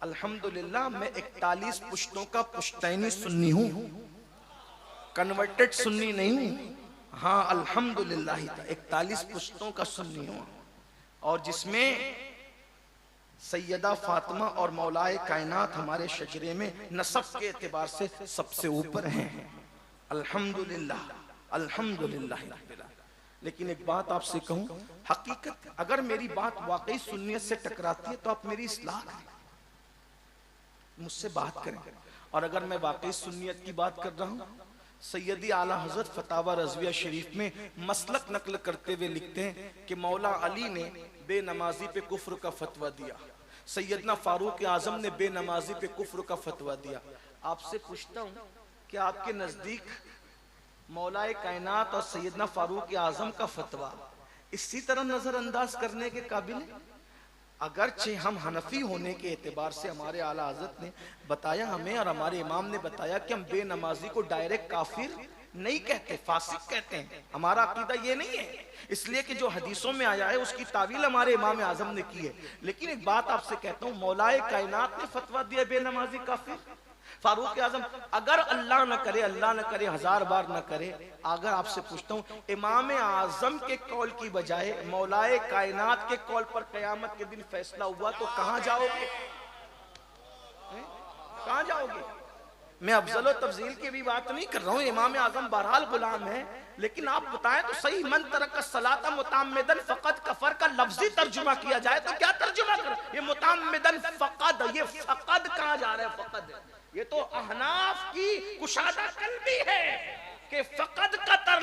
अल्हम्दुलिल्लाह मैं 41 पुश्तों का पुश्तैनी सुन्नी हूँ, कन्वर्टेड सुन्नी नहीं हूँ। हाँ अल्हम्दुलिल्लाह 41 पुश्तों का सुन्नी हूँ, और जिसमें सैयदा फातिमा और मौलाए कायनात हमारे शजरे में नसब के एतबार से सबसे ऊपर हैं। अल्हम्दुलिल्लाह अल्हम्दुलिल्लाह। लेकिन एक बात आपसे कहूं, हकीकत अगर मेरी बात वाकई सुन्नियत से टकराती है तो आप मेरी इस्लाह करें, मुझसे बात करें। और अगर मैं वाकई सुन्नियत की बात कर रहा हूं, सैयदी आला हजरत फतावा रज़विया शरीफ में मसलक नकल करते हुए लिखते हैं कि मौला अली ने बेनमाजी पे कुफ्र का फतवा दिया, सैयदना फारूक आजम ने बेनमाजी पे कुफ्र का फतवा दिया। आपसे पूछता हूं कि आपके नजदीक मौलाए कायनात और सैयदना फारूक आजम का फतवा इसी तरह नजरअंदाज करने के काबिल है? अगरचे हम हनफी होने के एतबार से हमारे आला हज़रत ने बताया हमें, और हमारे इमाम ने बताया कि हम बेनमाजी को डायरेक्ट काफिर नहीं कहते, फासिक कहते हैं। हमारा अकीदा ये नहीं है, इसलिए कि जो हदीसों में आया है उसकी तावील हमारे इमाम आजम ने की है। लेकिन एक बात आपसे कहता हूँ, मौलाए कायनात ने फतवा दिया बेनमाजी काफिर, फारूक आजम अगर अल्लाह न करे, अल्लाह न करे, 1000 बार न करे, अगर आपसे पूछता हूं इमाम आजम के कौल की बजाय मौलाए कायनात के कौल पर कयामत के दिन फैसला हुआ तो कहां जाओगे? कहां जाओगे? मैं अफजल और तफजील की भी बात नहीं कर रहा हूं, इमाम आजम बहरहाल गुलाम है, लेकिन आप बताएं तो सही, मन तरक सलाता मुताम्मिदन फकद कफर का लफ्जी तर्जुमा किया जाए तो क्या तर्जुमा कर? ये मुताम्मिदन फकद, ये फकद कहां जा रहा है? फकद ये तो अहनाफ की कुशादा कल्बी है कि फकद का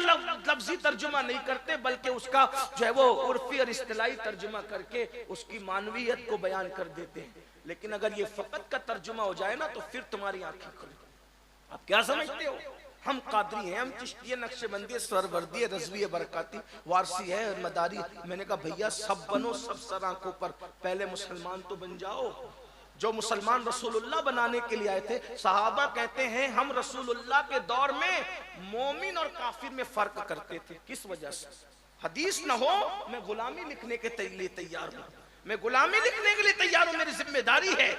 लफ्जी तर्जुमा नहीं करते, बल्कि उसका जो है वो उर्फी और इस्तिलाई तर्जुमा करके उसकी मानवीयत को बयान कर देते हैं। लेकिन अगर ये फकद का तर्जुमा हो जाए ना तो फिर तुम्हारी आंखें खुली। आप क्या समझते हो? हम कादरी हैं, हम चिश्ती, नक्शबंदी, सरवर्दी, रज़वी, बरकाती, वारसी है, मदारी। मैंने कहा भैया सब बनो, सब सर आंखों पर, पहले मुसलमान तो बन जाओ। जो मुसलमान रसूलुल्लाह बनाने के लिए आए थे, सहाबा कहते हैं हम रसूलुल्लाह के दौर में मोमिन और काफिर में फर्क करते थे। किस वजह से? हदीस न हो, मैं गुलामी लिखने के लिए तैयार हूं, मैं गुलामी लिखने के लिए तैयार हूं, मेरी जिम्मेदारी है।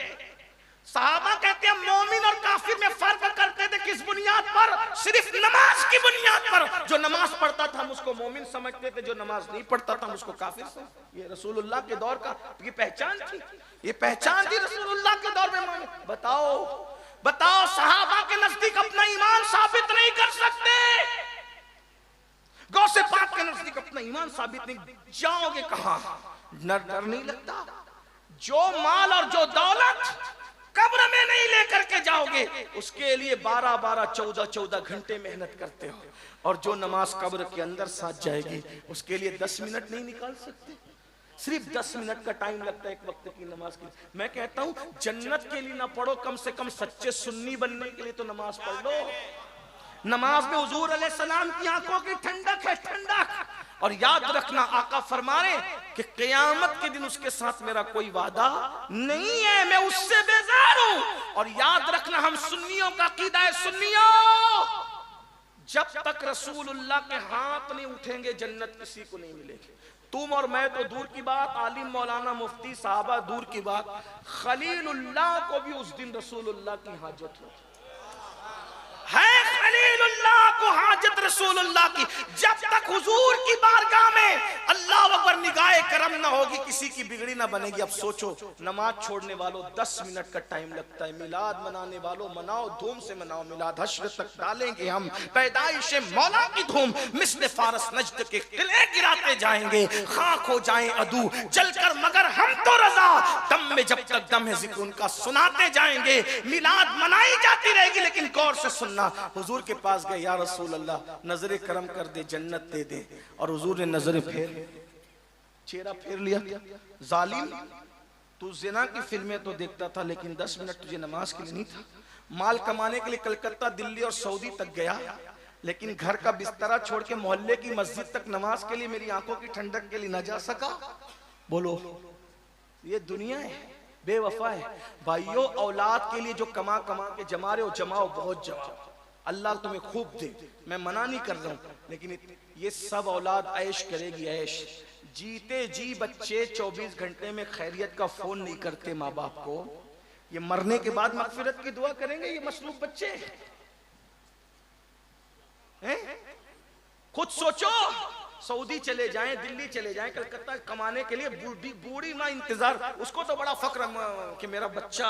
सहाबा कहते हैं मोमिन और काफिर में फर्क करते थे। किस बुनियाद पर? सिर्फ नमाज की बुनियाद पर। जो नमाज पढ़ता था हम उसको मोमिन समझते थे, जो नमाज नहीं पढ़ता था हम उसको काफिर समझते। ये रसूलुल्लाह के दौर का ये पहचान थी, ये पहचान थी रसूलुल्लाह के दौर में मोमिन। बताओ बताओ, सहाबा के नजदीक अपना ईमान साबित नहीं कर सकते, गौसे पाक के नजदीक अपना ईमान साबित नहीं, जाओगे कहां? डर नहीं लगता? जो माल और जो दौलत कब्र में नहीं लेकर के जाओगे, उसके लिए 12-12, 14-14 घंटे मेहनत करते हो, और जो नमाज कब्र के अंदर साथ जाएगी उसके लिए 10 मिनट नहीं निकाल सकते। सिर्फ 10 मिनट का टाइम लगता है एक वक्त की नमाज की। मैं कहता हूं जन्नत के लिए ना पढ़ो, कम से कम सच्चे सुन्नी बनने के लिए तो नमाज पढ़ लो। नमाज में हुजूर अलैहिस्सलाम की आंखों की ठंडक है, ठंडक। और याद रखना, आका फरमा रहे कि क़यामत के दिन उसके साथ मेरा कोई वादा नहीं है, मैं उससे बेजार हूं। और याद रखना, हम सुन्नियों का अकीदा है, सुन्नियों, जब तक रसूलुल्लाह के हाथ नहीं उठेंगे जन्नत किसी को नहीं मिलेगी। तुम और मैं तो दूर की बात, आलिम मौलाना मुफ्ती साहबा दूर की बात, खलीलुल्लाह को भी उस दिन रसूलुल्लाह की हाजत हो है। खलीलुल्लाह को हाजत रसूलुल्लाह की। जब तक हुजूर की बारगाह में अल्लाह अकबर निगाहे करम ना होगी, किसी की बिगड़ी ना बनेगी। अब सोचो, नमाज छोड़ने वालों 10 मिनट का टाइम लगता है, मिलाद मनाने वालों मनाओ, धूम से मनाओ मिलाद, हश्र तक डालेंगे हम पैदाइश मौला की धूम, मिस्ल फारस नजद के किले गिराते जाएंगे, खाक हो जाएं अदू जलकर मगर हम तो रजा, दम में जब तक दम है जिक्र उनका सुनाते जाएंगे। मिलाद मनाई जाती रहेगी, लेकिन गौर से सुनना। हुजूर के पास गए, या रसूल अल्लाह नजरे करम कर दे, जन्नत दे दे। और हुजूर ने नजरे चेहरा फेर लिया। जालिम, तू जिना की फिल्में तो देखता था, लेकिन 10 मिनट तुझे नमाज के लिए नहीं था। माल कमाने के लिए कलकत्ता, दिल्ली और सऊदी तक गया, लेकिन घर का बिस्तरा छोड़ के मोहल्ले की मस्जिद तक नमाज के लिए, मेरी आंखों की ठंडक के लिए न जा सका। बोलो, ये दुनिया है, बेवफा है। भाइयों, औलाद के लिए जो कमा कमा के जमा रहे हो, जमाओ, बहुत जमाओ, अल्लाह तुम्हें खूब दे, मैं मना नहीं कर रहा हूं, लेकिन ये सब औलाद ऐश करेगी, ऐश। जीते जी बच्चे 24 घंटे में खैरियत का फोन नहीं करते माँ बाप को, ये मरने के बाद मगफिरत की दुआ करेंगे ये मसलूब बच्चे हैं? खुद सोचो, सऊदी चले जाएं, दिल्ली चले जाएं, कलकत्ता कमाने के लिए, बूढ़ी माँ इंतजार, उसको तो बड़ा फक्र कि मेरा बच्चा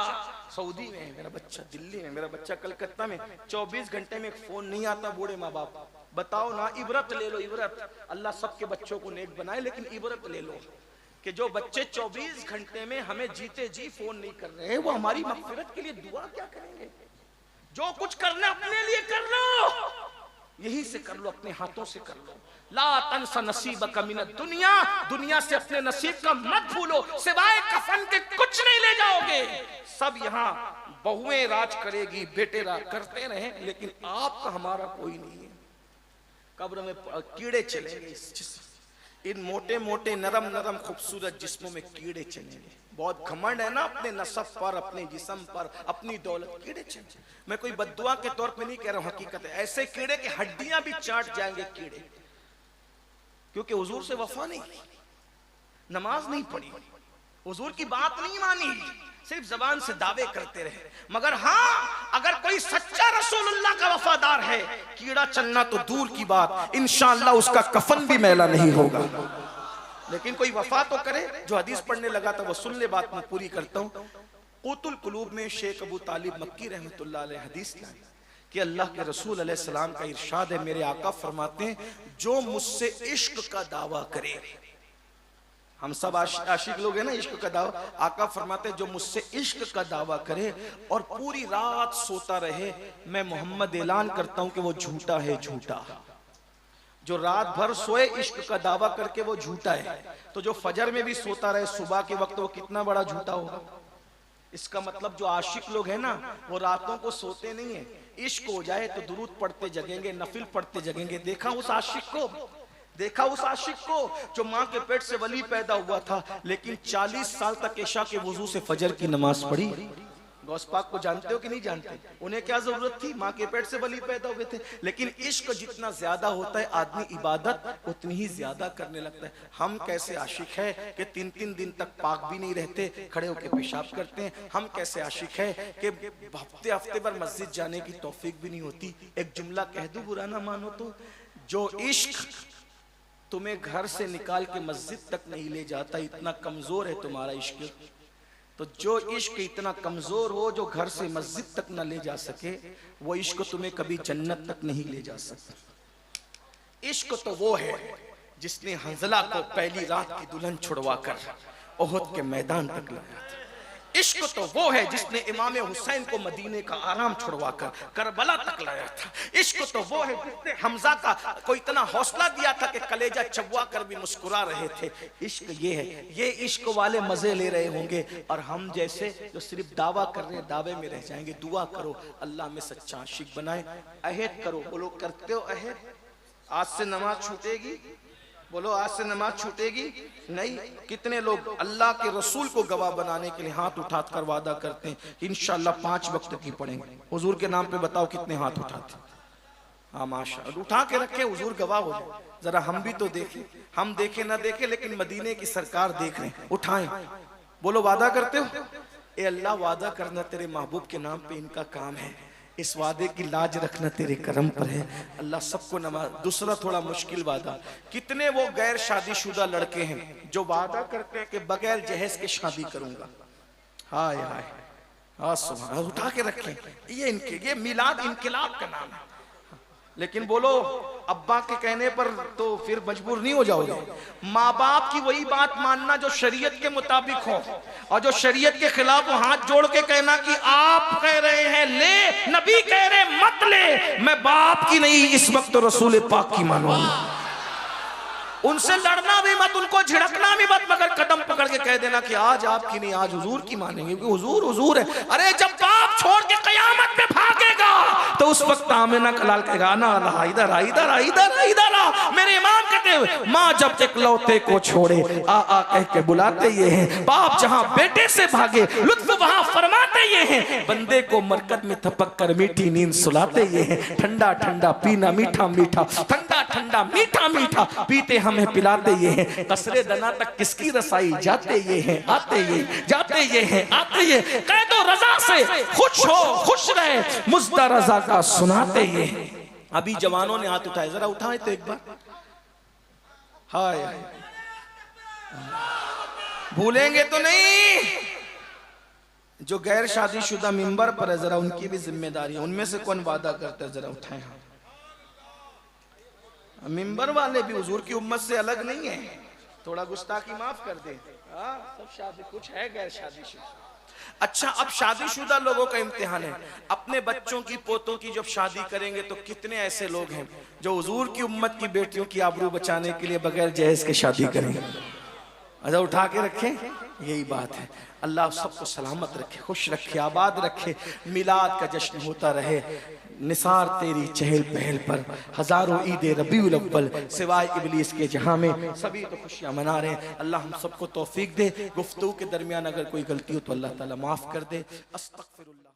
सऊदी में है, मेरा बच्चा दिल्ली में, मेरा बच्चा कलकत्ता में। 24 घंटे में एक फोन नहीं आता बूढ़े माँ बाप। बताओ ना, इबरत ले लो, इबरत। अल्लाह सबके बच्चों को नेक बनाए, लेकिन इबरत ले लो कि जो बच्चे 24 घंटे में हमें जीते जी फोन नहीं कर रहे हैं, वो हमारी मगफिरत के लिए दुआ क्या करेंगे? जो कुछ करना अपने लिए कर लो, यहीं से कर लो, अपने हाथों से कर लो। ला तंसा नसीबक मिनद दुनिया, दुनिया से अपने नसीब का मत भूलो, सिवाय कफन के कुछ नहीं ले जाओगे। सब यहाँ बहुएं राज करेगी, बेटे राज करते रहे, लेकिन आपका हमारा कोई नहीं है। कब्र में कीड़े चलेंगे, इन मोटे मोटे नरम नरम खूबसूरत जिस्मों में कीड़े चलेंगे। बहुत घमंड है ना अपने नसब पर, अपने जिस्म पर, अपनी दौलत, कीड़े चलेंगे। मैं कोई बद्दुआ के तौर पे नहीं कह रहा हूं, हकीकत है। ऐसे कीड़े की हड्डियां भी चाट जाएंगे कीड़े, क्योंकि हुजूर से वफा नहीं, नमाज नहीं पढ़ी, हुजूर की बात नहीं मानी, सिर्फ जबान से दावे करते रहे। मगर हाँ, अगर कोई सच्चा रसूलुल्लाह का वफादार है, कीड़ा चलना तो दूर की बात, इंशाअल्लाह उसका कफन भी मैला नहीं होगा। लेकिन कोई वफा तो करे। जो हदीस पढ़ने लगा था वो सुन ले, बात मैं पूरी करता हूँ। क़ुतुल क़ुलूब में शेख अबू तालिब मक्की रहमतुल्लाह अलैह हदीस लाए कि अल्लाह के रसूल अलैहि सलाम का इरशाद है, मेरे आका फरमाते हैं, जो मुझसे इश्क का दावा करे, हम सब आशिक लोग हैं ना, इश्क का दावा, आका फरमाते हैं जो मुझसे इश्क का दावा करे और पूरी रात सोता रहे, मैं मोहम्मद ऐलान करता हूं कि वो झूठा है, झूठा। जो रात भर सोए इश्क का दावा करके वो झूठा है, तो जो फजर में भी सोता रहे सुबह के वक्त, वो कितना बड़ा झूठा होगा। इसका मतलब जो आशिक लोग हैं ना, वो रातों को सोते नहीं है, इश्क हो जाए तो दुरूद पढ़ते जगेंगे, नफिल पढ़ते जगेंगे। देखा उस आशिक को, देखा उस आशिक को जो माँ के पेट से वली पैदा हुआ था, लेकिन 40 साल तक इशा के वुजू से फजर की नमाज पढ़ी। गौस पाक को जानते हो कि नहीं जानते? उन्हें क्या जरूरत थी, माँ के पेट से वली पैदा हुए थे। लेकिन इश्क जितना ज्यादा होता है, आदमी इबादत उतनी ही ज्यादा करने लगता है। हम कैसे आशिक है कि 3-3 दिन तक पाक भी नहीं रहते, खड़े होकर पेशाब करते हैं। हम कैसे आशिक है कि हफ्ते हफ्ते भर मस्जिद जाने की तौफीक भी नहीं होती। एक जुमला कह दूं, बुरा ना मानो तो, जो इश्क तुम्हें घर से निकाल के मस्जिद तक नहीं ले जाता, इतना कमजोर है तुम्हारा इश्क। तो जो इश्क इतना कमजोर हो, जो घर से मस्जिद तक न ले जा सके, वो इश्क तुम्हें कभी जन्नत तक नहीं ले जा सकता। इश्क तो वो है जिसने हंजला को पहली रात की दुल्हन छुड़वाकर ओहद के मैदान तक लाया था। इश्क तो वो है जिसने इमाम हुसैन को मदीने का आराम छुड़वाकर करबला तक लाया था। इश्क तो वो है जिसने हमजा को इतना हौसला दिया था कि कलेजा चबवा कर भी मुस्कुरा रहे थे। इश्क ये है, ये इश्क वाले मजे ले रहे होंगे, और हम जैसे जो सिर्फ दावा कर रहे हैं दावे में रह जाएंगे। दुआ करो अल्लाह में सच्चा आशिक बनाए। अहद करो, बोलो करते हो अहद? आज से नमाज छूटेगी, बोलो आज से नमाज छूटेगी नहीं। कितने लोग अल्लाह के रसूल को गवाह बनाने के लिए हाथ उठाकर वादा करते हैं कि इंशाअल्लाह 5 वक्त की पढ़ेंगे। हुजूर के नाम पे बताओ कितने हाथ उठाते? हाँ माशाअल्लाह, उठा के रखे, हुजूर गवाह हो जाए। जरा हम भी तो देखें, हम देखे ना देखे, लेकिन मदीने की सरकार देख रहे हैं, उठाएं। बोलो वादा करते हो? ए अल्लाह, वादा करना तेरे महबूब के नाम पे इनका काम है, इस वादे की लाज रखना तेरे करम पर है। अल्लाह सबको नमाज। दूसरा थोड़ा मुश्किल वादा, कितने वो गैर शादीशुदा लड़के हैं जो वादा करते हैं कि बगैर जहेज के शादी करूंगा। हाय हाय, हाँ सुभान, उठा के रखें। ये इनके, ये मिलाद इनकलाब का नाम है। लेकिन बोलो अब्बा के कहने पर तो फिर मजबूर नहीं हो जाओगे। माँ बाप की वही बात मानना जो शरीयत के मुताबिक हो, और जो शरीयत के खिलाफ हो हाथ जोड़ के कहना कि आप कह रहे हैं ले, नबी कह रहे मत ले, मैं बाप की नहीं इस वक्त तो रसूल पाक की मानूंगा। उनसे लड़ना भी मत, उनको झिड़कना भी मत, मगर कदम पकड़ के कह देना कि आज आपकी नहीं, आज हुजूर की मानेंगे, क्योंकि हुजूर हुजूर है। अरे जब बाप छोड़ के कयामत में भागेगा तो उस वक्त आमिना कलाल कहेगा ना इधर आ, इधर आ, इधर आ, इधर आ। मेरे इमाम कहते हैं माँ जब इकलौते को छोड़े आ आ कह के बुलाते ये हैं, बाप जहाँ बेटे से भागे लुत्फ वहाँ फरमाते ये हैं, बंदे को मरकत में थपक कर मीठी नींद सुलाते ये हैं, ठंडा ठंडा पीना मीठा मीठा, ठंडा ठंडा ठंडा मीठा मीठा पीते हमें पिलाते ये हैं, कसरे दना तक किसकी रसाई जाते ये हैं, आते ये जाते ये हैं, आते ये, कह दो रजा से खुश हो खुश रहे, मुझदा रजा का सुनाते ये हैं। अभी जवानों ने हाथ उठाए, जरा उठाए तो एक बार। हाय भूलेंगे तो नहीं। जो गैर शादीशुदा मिंबर पर है, जरा उनकी भी जिम्मेदारी है। उनमें से कौन वादा करता है, जरा उठाएं। मिंबर वाले भी हुजूर की उम्मत से अलग नहीं है, थोड़ा गुस्ताखी माफ कर दे। सब शादी, कुछ है गैर शादीशुदा। अच्छा, अब शादीशुदा लोगों का इम्तिहान है। अपने बच्चों की पोतों की जब शादी करेंगे तो कितने ऐसे लोग हैं जो हुजूर की उम्मत की बेटियों की आबरू बचाने के लिए बगैर जहेज के शादी करेंगे। अच्छा, उठा के रखें, यही बात है। अल्लाह सबको सलामत रखे, खुश रखे, आबाद रखे। मिलाद का जश्न होता रहे, निसार तेरी चहल पहल पर, हजारों ईदे रबीउल अव्वल सिवाय इबलीस के जहां में सभी तो खुशियां मना रहे हैं। अल्लाह हम सबको तौफीक दे। गुफ्तगू के दरमियान अगर कोई गलती हो तो अल्लाह ताला माफ कर दे। अस्तगफिरुल्लाह।